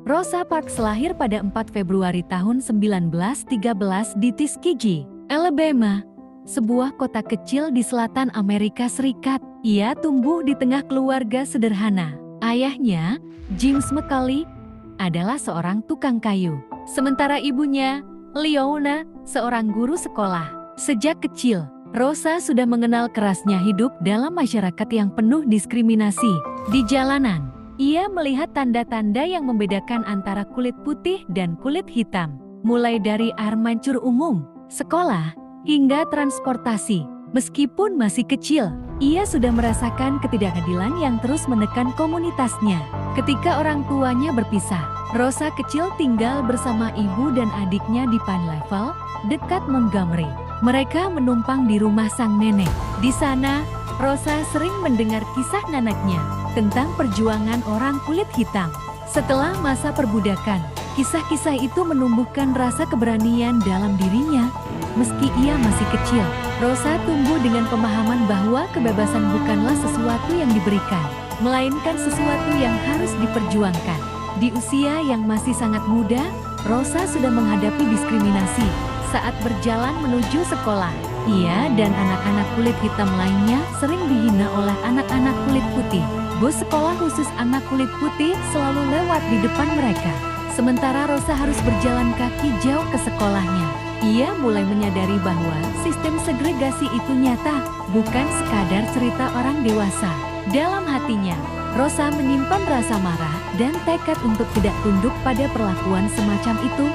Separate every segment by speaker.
Speaker 1: Rosa Parks lahir pada 4 Februari tahun 1913 di Tuskegee, Alabama, sebuah kota kecil di selatan Amerika Serikat. Ia tumbuh di tengah keluarga sederhana. Ayahnya, James McCauley, adalah seorang tukang kayu. Sementara ibunya, Leona, seorang guru sekolah. Sejak kecil, Rosa sudah mengenal kerasnya hidup dalam masyarakat yang penuh diskriminasi. Di jalanan, ia melihat tanda-tanda yang membedakan antara kulit putih dan kulit hitam. Mulai dari air mancur umum, sekolah, hingga transportasi. Meskipun masih kecil, ia sudah merasakan ketidakadilan yang terus menekan komunitasnya. Ketika orang tuanya berpisah, Rosa kecil tinggal bersama ibu dan adiknya di Pine Level, dekat Montgomery. Mereka menumpang di rumah sang nenek. Di sana, Rosa sering mendengar kisah neneknya tentang perjuangan orang kulit hitam. Setelah masa perbudakan, kisah-kisah itu menumbuhkan rasa keberanian dalam dirinya. Meski ia masih kecil, Rosa tumbuh dengan pemahaman bahwa kebebasan bukanlah sesuatu yang diberikan, melainkan sesuatu yang harus diperjuangkan. Di usia yang masih sangat muda, Rosa sudah menghadapi diskriminasi saat berjalan menuju sekolah. Ia dan anak-anak kulit hitam lainnya sering dihina oleh anak-anak kulit putih. Bus sekolah khusus anak kulit putih selalu lewat di depan mereka. Sementara Rosa harus berjalan kaki jauh ke sekolahnya. Ia mulai menyadari bahwa sistem segregasi itu nyata, bukan sekadar cerita orang dewasa. Dalam hatinya, Rosa menyimpan rasa marah dan tekad untuk tidak tunduk pada perlakuan semacam itu.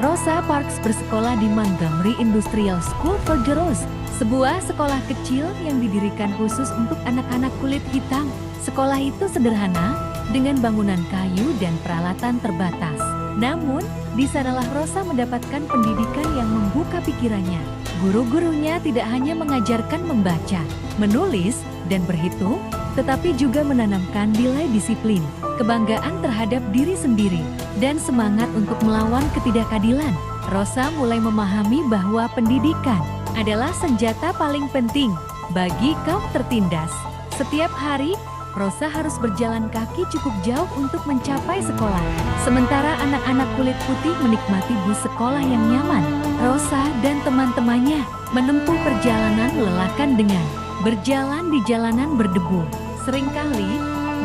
Speaker 1: Rosa Parks bersekolah di Montgomery Industrial School for Girls, sebuah sekolah kecil yang didirikan khusus untuk anak-anak kulit hitam. Sekolah itu sederhana, dengan bangunan kayu dan peralatan terbatas. Namun, di sanalah Rosa mendapatkan pendidikan yang membuka pikirannya. Guru-gurunya tidak hanya mengajarkan membaca, menulis, dan berhitung, tetapi juga menanamkan nilai disiplin, kebanggaan terhadap diri sendiri, dan semangat untuk melawan ketidakadilan. Rosa mulai memahami bahwa pendidikan adalah senjata paling penting bagi kaum tertindas. Setiap hari, Rosa harus berjalan kaki cukup jauh untuk mencapai sekolah. Sementara anak-anak kulit putih menikmati bus sekolah yang nyaman, Rosa dan teman-temannya menempuh perjalanan melelahkan dengan berjalan di jalanan berdebu. Seringkali,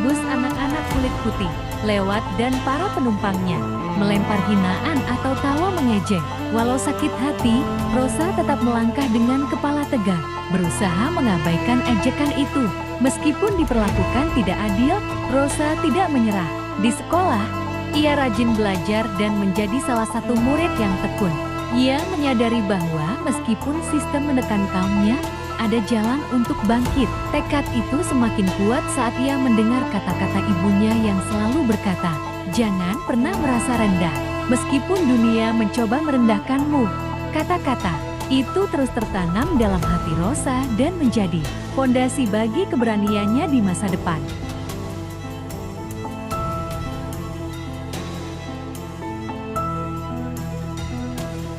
Speaker 1: bus anak-anak kulit putih lewat dan para penumpangnya melempar hinaan atau tawa mengejek. Walau sakit hati, Rosa tetap melangkah dengan kepala tegak, berusaha mengabaikan ejekan itu. Meskipun diperlakukan tidak adil, Rosa tidak menyerah. Di sekolah, ia rajin belajar dan menjadi salah satu murid yang tekun. Ia menyadari bahwa meskipun sistem menekan kaumnya, ada jalan untuk bangkit. Tekad itu semakin kuat saat ia mendengar kata-kata ibunya yang selalu berkata, "Jangan pernah merasa rendah, meskipun dunia mencoba merendahkanmu." Kata-kata itu terus tertanam dalam hati Rosa dan menjadi fondasi bagi keberaniannya di masa depan.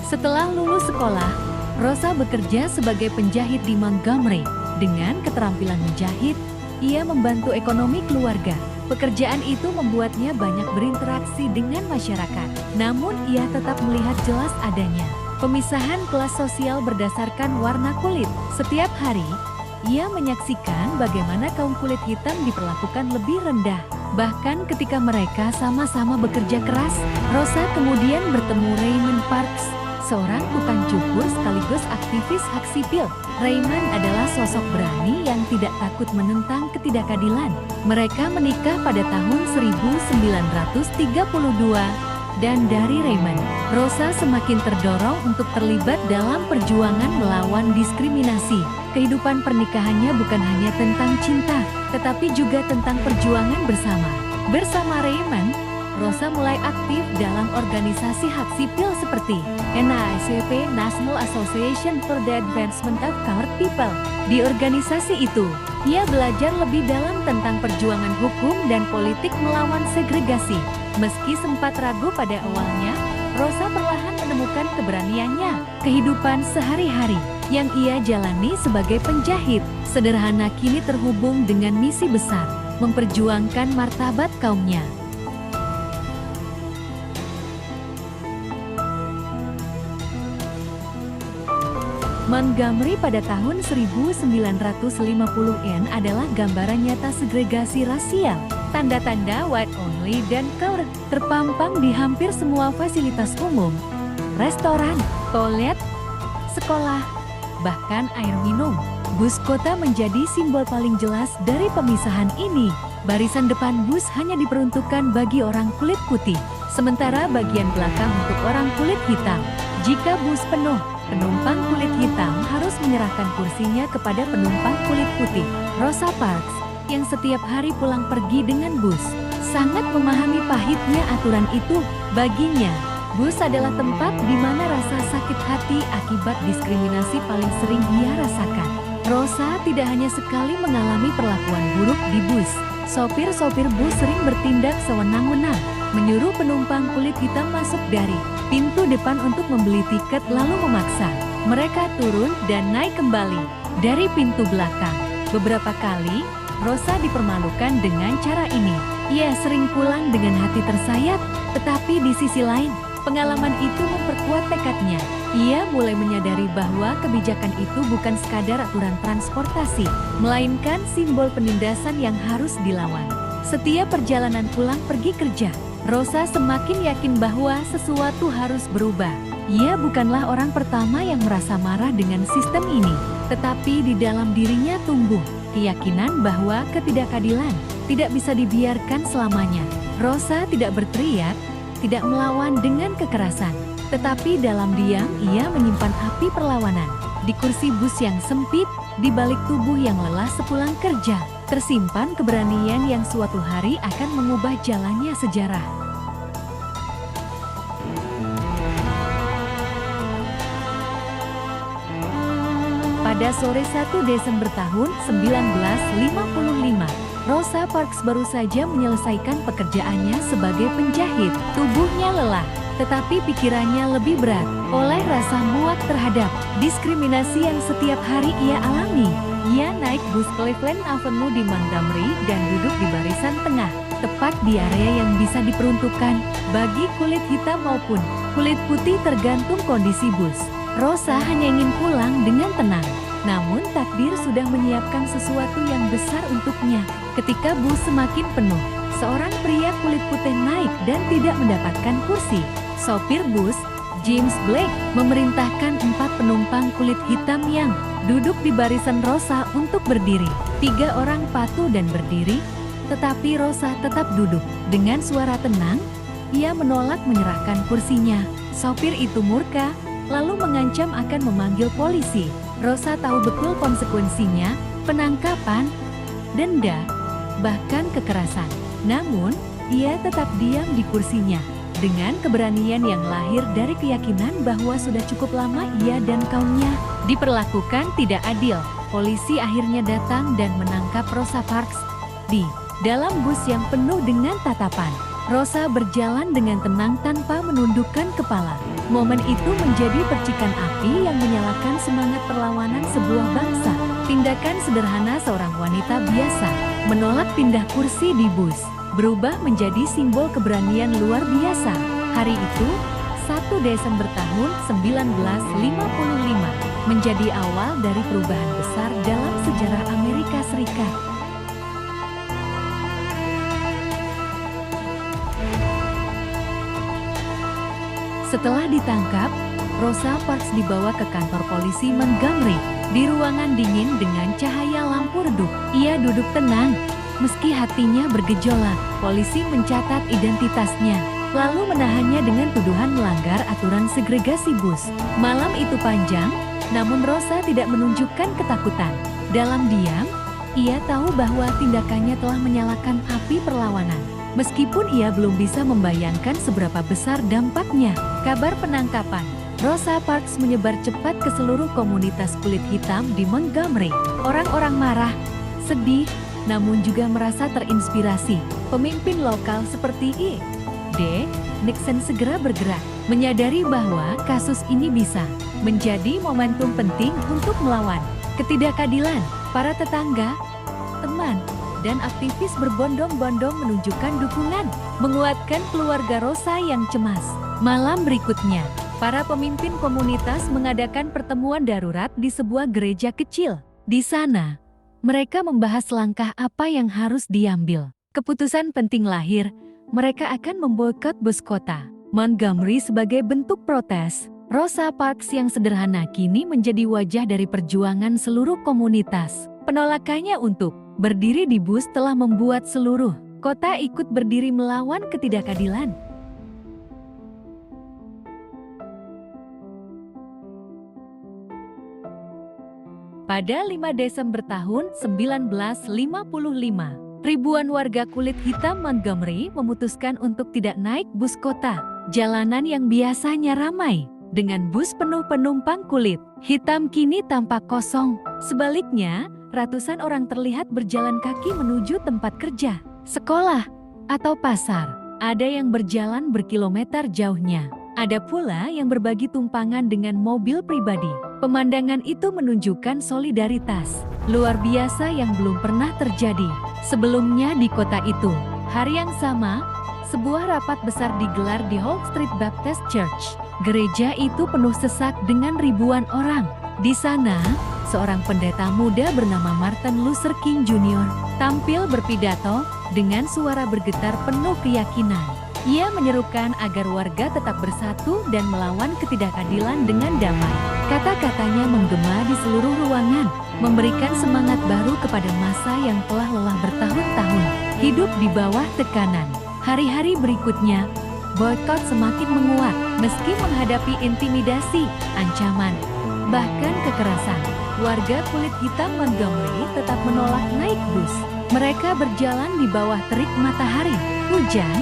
Speaker 1: Setelah lulus sekolah, Rosa bekerja sebagai penjahit di Montgomery. Dengan keterampilan menjahit, ia membantu ekonomi keluarga. Pekerjaan itu membuatnya banyak berinteraksi dengan masyarakat. Namun ia tetap melihat jelas adanya pemisahan kelas sosial berdasarkan warna kulit. Setiap hari, ia menyaksikan bagaimana kaum kulit hitam diperlakukan lebih rendah. Bahkan ketika mereka sama-sama bekerja keras, Rosa kemudian bertemu Raymond Parks, seorang tukang cukur sekaligus aktivis hak sipil. Raymond adalah sosok berani yang tidak takut menentang ketidakadilan. Mereka menikah pada tahun 1932. Dan dari Raymond, Rosa semakin terdorong untuk terlibat dalam perjuangan melawan diskriminasi. Kehidupan pernikahannya bukan hanya tentang cinta, tetapi juga tentang perjuangan bersama. Bersama Raymond, Rosa mulai aktif dalam organisasi hak sipil seperti NAACP, National Association for the Advancement of Colored People. Di organisasi itu, ia belajar lebih dalam tentang perjuangan hukum dan politik melawan segregasi. Meski sempat ragu pada awalnya, Rosa perlahan menemukan keberaniannya. Kehidupan sehari-hari yang ia jalani sebagai penjahit sederhana kini terhubung dengan misi besar, memperjuangkan martabat kaumnya. Montgomery pada tahun 1950-an adalah gambaran nyata segregasi rasial. Tanda-tanda white only dan colored terpampang di hampir semua fasilitas umum, restoran, toilet, sekolah, bahkan air minum. Bus kota menjadi simbol paling jelas dari pemisahan ini. Barisan depan bus hanya diperuntukkan bagi orang kulit putih, sementara bagian belakang untuk orang kulit hitam. Jika bus penuh, penumpang kulit hitam harus menyerahkan kursinya kepada penumpang kulit putih. Rosa Parks, yang setiap hari pulang pergi dengan bus, sangat memahami pahitnya aturan itu. Baginya, bus adalah tempat di mana rasa sakit hati akibat diskriminasi paling sering ia rasakan. Rosa tidak hanya sekali mengalami perlakuan buruk di bus. Sopir-sopir bus sering bertindak sewenang-wenang, menyuruh penumpang kulit hitam masuk dari pintu depan untuk membeli tiket lalu memaksa mereka turun dan naik kembali dari pintu belakang. Beberapa kali, Rosa dipermalukan dengan cara ini. Ia sering pulang dengan hati tersayat, tetapi di sisi lain, pengalaman itu memperkuat tekadnya. Ia mulai menyadari bahwa kebijakan itu bukan sekadar aturan transportasi, melainkan simbol penindasan yang harus dilawan. Setiap perjalanan pulang pergi kerja, Rosa semakin yakin bahwa sesuatu harus berubah. Ia bukanlah orang pertama yang merasa marah dengan sistem ini, tetapi di dalam dirinya tumbuh keyakinan bahwa ketidakadilan tidak bisa dibiarkan selamanya. Rosa tidak berteriak, tidak melawan dengan kekerasan, tetapi dalam diam ia menyimpan api perlawanan. Di kursi bus yang sempit, di balik tubuh yang lelah sepulang kerja, tersimpan keberanian yang suatu hari akan mengubah jalannya sejarah. Pada sore 1 Desember tahun 1955, Rosa Parks baru saja menyelesaikan pekerjaannya sebagai penjahit. Tubuhnya lelah, tetapi pikirannya lebih berat oleh rasa muak terhadap diskriminasi yang setiap hari ia alami. Ia naik bus Cleveland Avenue di Montgomery dan duduk di barisan tengah, tepat di area yang bisa diperuntukkan bagi kulit hitam maupun kulit putih tergantung kondisi bus. Rosa hanya ingin pulang dengan tenang, namun takdir sudah menyiapkan sesuatu yang besar untuknya. Ketika bus semakin penuh, seorang pria kulit putih naik dan tidak mendapatkan kursi. Sopir bus, James Blake, memerintahkan 4 penumpang kulit hitam yang duduk di barisan Rosa untuk berdiri. 3 orang patuh dan berdiri, tetapi Rosa tetap duduk. Dengan suara tenang, ia menolak menyerahkan kursinya. Sopir itu murka, lalu mengancam akan memanggil polisi. Rosa tahu betul konsekuensinya, penangkapan, denda, bahkan kekerasan. Namun, ia tetap diam di kursinya. Dengan keberanian yang lahir dari keyakinan bahwa sudah cukup lama ia dan kaumnya diperlakukan tidak adil, polisi akhirnya datang dan menangkap Rosa Parks di dalam bus yang penuh dengan tatapan. Rosa berjalan dengan tenang tanpa menundukkan kepala. Momen itu menjadi percikan api yang menyalakan semangat perlawanan sebuah bangsa. Tindakan sederhana seorang wanita biasa, menolak pindah kursi di bus, berubah menjadi simbol keberanian luar biasa. Hari itu, 1 Desember tahun 1955, menjadi awal dari perubahan besar dalam sejarah Amerika Serikat. Setelah ditangkap, Rosa Parks dibawa ke kantor polisi Montgomery. Di ruangan dingin dengan cahaya lampu redup, ia duduk tenang. Meski hatinya bergejolak, polisi mencatat identitasnya, lalu menahannya dengan tuduhan melanggar aturan segregasi bus. Malam itu panjang, namun Rosa tidak menunjukkan ketakutan. Dalam diam, ia tahu bahwa tindakannya telah menyalakan api perlawanan. Meskipun ia belum bisa membayangkan seberapa besar dampaknya. Kabar penangkapan Rosa Parks menyebar cepat ke seluruh komunitas kulit hitam di Montgomery. Orang-orang marah, sedih, namun juga merasa terinspirasi. Pemimpin lokal seperti I.D. Nixon segera bergerak, menyadari bahwa kasus ini bisa menjadi momentum penting untuk melawan ketidakadilan. Para tetangga, teman, dan aktivis berbondong-bondong menunjukkan dukungan, menguatkan keluarga Rosa yang cemas. Malam berikutnya, para pemimpin komunitas mengadakan pertemuan darurat di sebuah gereja kecil. Di sana, mereka membahas langkah apa yang harus diambil. Keputusan penting lahir, mereka akan memboikot bus kota Montgomery sebagai bentuk protes. Rosa Parks yang sederhana kini menjadi wajah dari perjuangan seluruh komunitas. Penolakannya untuk berdiri di bus telah membuat seluruh kota ikut berdiri melawan ketidakadilan. Pada 5 Desember tahun 1955, ribuan warga kulit hitam Montgomery memutuskan untuk tidak naik bus kota. Jalanan yang biasanya ramai dengan bus penuh penumpang kulit hitam kini tampak kosong. Sebaliknya, ratusan orang terlihat berjalan kaki menuju tempat kerja, sekolah, atau pasar. Ada yang berjalan berkilometer jauhnya. Ada pula yang berbagi tumpangan dengan mobil pribadi. Pemandangan itu menunjukkan solidaritas luar biasa yang belum pernah terjadi sebelumnya di kota itu. Hari yang sama, sebuah rapat besar digelar di Holt Street Baptist Church. Gereja itu penuh sesak dengan ribuan orang. Di sana, seorang pendeta muda bernama Martin Luther King Jr. tampil berpidato dengan suara bergetar penuh keyakinan. Ia menyerukan agar warga tetap bersatu dan melawan ketidakadilan dengan damai. Kata-katanya menggema di seluruh ruangan, memberikan semangat baru kepada massa yang telah lelah bertahun-tahun hidup di bawah tekanan. Hari-hari berikutnya, boikot semakin menguat. Meski menghadapi intimidasi, ancaman, bahkan kekerasan, warga kulit hitam Montgomery tetap menolak naik bus. Mereka berjalan di bawah terik matahari, hujan,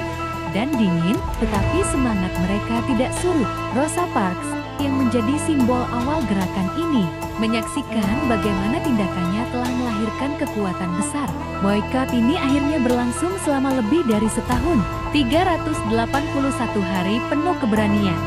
Speaker 1: dan dingin, tetapi semangat mereka tidak surut. Rosa Parks, yang menjadi simbol awal gerakan ini, menyaksikan bagaimana tindakannya telah melahirkan kekuatan besar. Boikot ini akhirnya berlangsung selama lebih dari setahun, 381 hari penuh keberanian.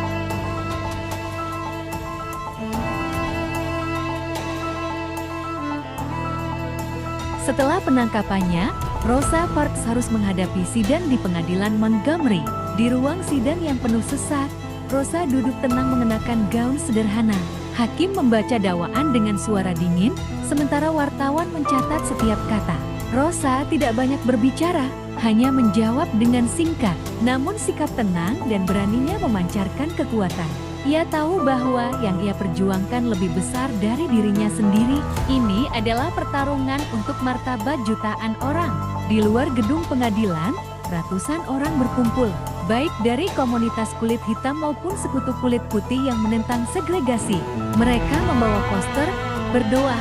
Speaker 1: Setelah penangkapannya, Rosa Parks harus menghadapi sidang di pengadilan Montgomery. Di ruang sidang yang penuh sesak, Rosa duduk tenang mengenakan gaun sederhana. Hakim membaca dakwaan dengan suara dingin, sementara wartawan mencatat setiap kata. Rosa tidak banyak berbicara, hanya menjawab dengan singkat. Namun sikap tenang dan beraninya memancarkan kekuatan. Ia tahu bahwa yang ia perjuangkan lebih besar dari dirinya sendiri. Ini adalah pertarungan untuk martabat jutaan orang. Di luar gedung pengadilan, ratusan orang berkumpul, baik dari komunitas kulit hitam maupun sekutu kulit putih yang menentang segregasi. Mereka membawa poster, berdoa,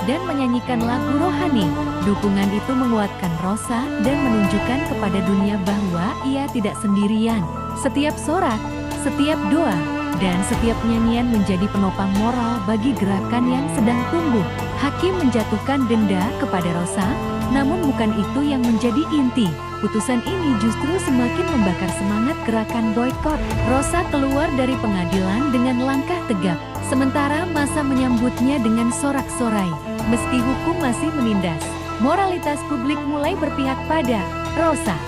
Speaker 1: dan menyanyikan lagu rohani. Dukungan itu menguatkan Rosa dan menunjukkan kepada dunia bahwa ia tidak sendirian. Setiap sorak, setiap doa, dan setiap nyanyian menjadi penopang moral bagi gerakan yang sedang tumbuh. Hakim menjatuhkan denda kepada Rosa, namun bukan itu yang menjadi inti. Putusan ini justru semakin membakar semangat gerakan boikot. Rosa keluar dari pengadilan dengan langkah tegap, sementara massa menyambutnya dengan sorak-sorai. Meski hukum masih menindas, moralitas publik mulai berpihak pada Rosa.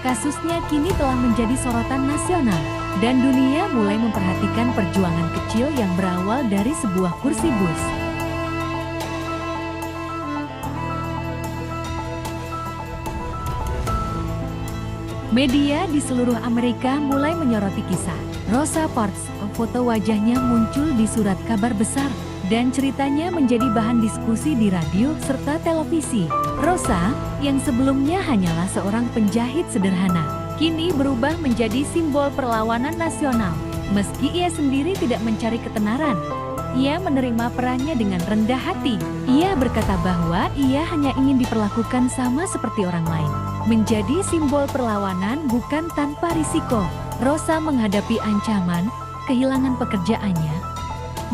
Speaker 1: Kasusnya kini telah menjadi sorotan nasional, dan dunia mulai memperhatikan perjuangan kecil yang berawal dari sebuah kursi bus. Media di seluruh Amerika mulai menyoroti kisah Rosa Parks. Foto wajahnya muncul di surat kabar besar, dan ceritanya menjadi bahan diskusi di radio serta televisi. Rosa, yang sebelumnya hanyalah seorang penjahit sederhana, kini berubah menjadi simbol perlawanan nasional. Meski ia sendiri tidak mencari ketenaran, ia menerima perannya dengan rendah hati. Ia berkata bahwa ia hanya ingin diperlakukan sama seperti orang lain. menjadi simbol perlawanan bukan tanpa risiko. Rosa menghadapi ancaman, kehilangan pekerjaannya,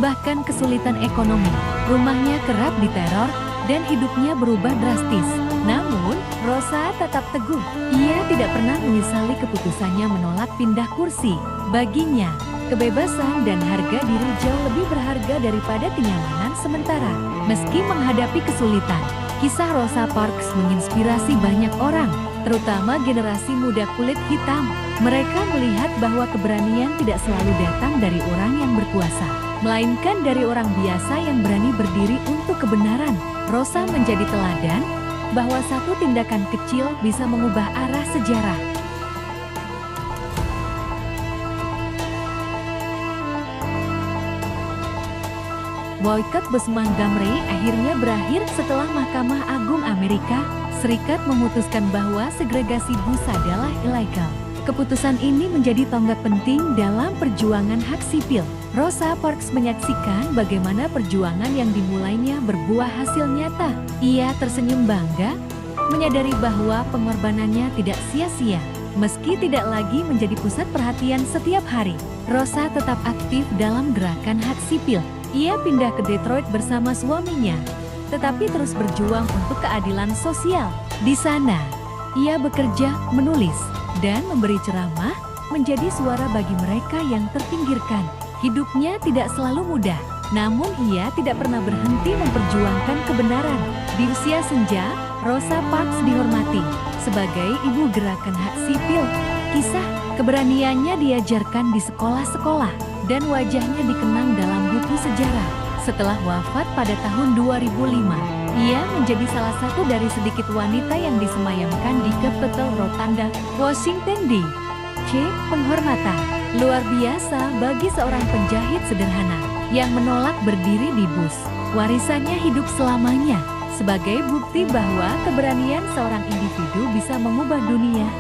Speaker 1: bahkan kesulitan ekonomi. Rumahnya kerap diteror dan hidupnya berubah drastis. Namun, Rosa tetap teguh. Ia tidak pernah menyesali keputusannya menolak pindah kursi. Baginya, kebebasan dan harga diri jauh lebih berharga daripada kenyamanan sementara. Meski menghadapi kesulitan, kisah Rosa Parks menginspirasi banyak orang, terutama generasi muda kulit hitam. Mereka melihat bahwa keberanian tidak selalu datang dari orang yang berkuasa, melainkan dari orang biasa yang berani berdiri untuk kebenaran. Rosa menjadi teladan bahwa satu tindakan kecil bisa mengubah arah sejarah. Boykot bus Montgomery akhirnya berakhir setelah Mahkamah Agung Amerika Serikat memutuskan bahwa segregasi bus adalah ilegal. Keputusan ini menjadi tonggak penting dalam perjuangan hak sipil. Rosa Parks menyaksikan bagaimana perjuangan yang dimulainya berbuah hasil nyata. Ia tersenyum bangga, menyadari bahwa pengorbanannya tidak sia-sia. Meski tidak lagi menjadi pusat perhatian setiap hari, Rosa tetap aktif dalam gerakan hak sipil. Ia pindah ke Detroit bersama suaminya, tetapi terus berjuang untuk keadilan sosial. Di sana, ia bekerja, menulis, dan memberi ceramah, menjadi suara bagi mereka yang terpinggirkan. Hidupnya tidak selalu mudah, namun ia tidak pernah berhenti memperjuangkan kebenaran. Di usia senja, Rosa Parks dihormati sebagai ibu gerakan hak sipil. Kisah keberaniannya diajarkan di sekolah-sekolah, dan wajahnya dikenang dalam buku sejarah. Setelah wafat pada tahun 2005, ia menjadi salah satu dari sedikit wanita yang disemayamkan di Capitol Rotunda, Washington D.C. Penghormatan luar biasa bagi seorang penjahit sederhana yang menolak berdiri di bus. Warisannya hidup selamanya sebagai bukti bahwa keberanian seorang individu bisa mengubah dunia.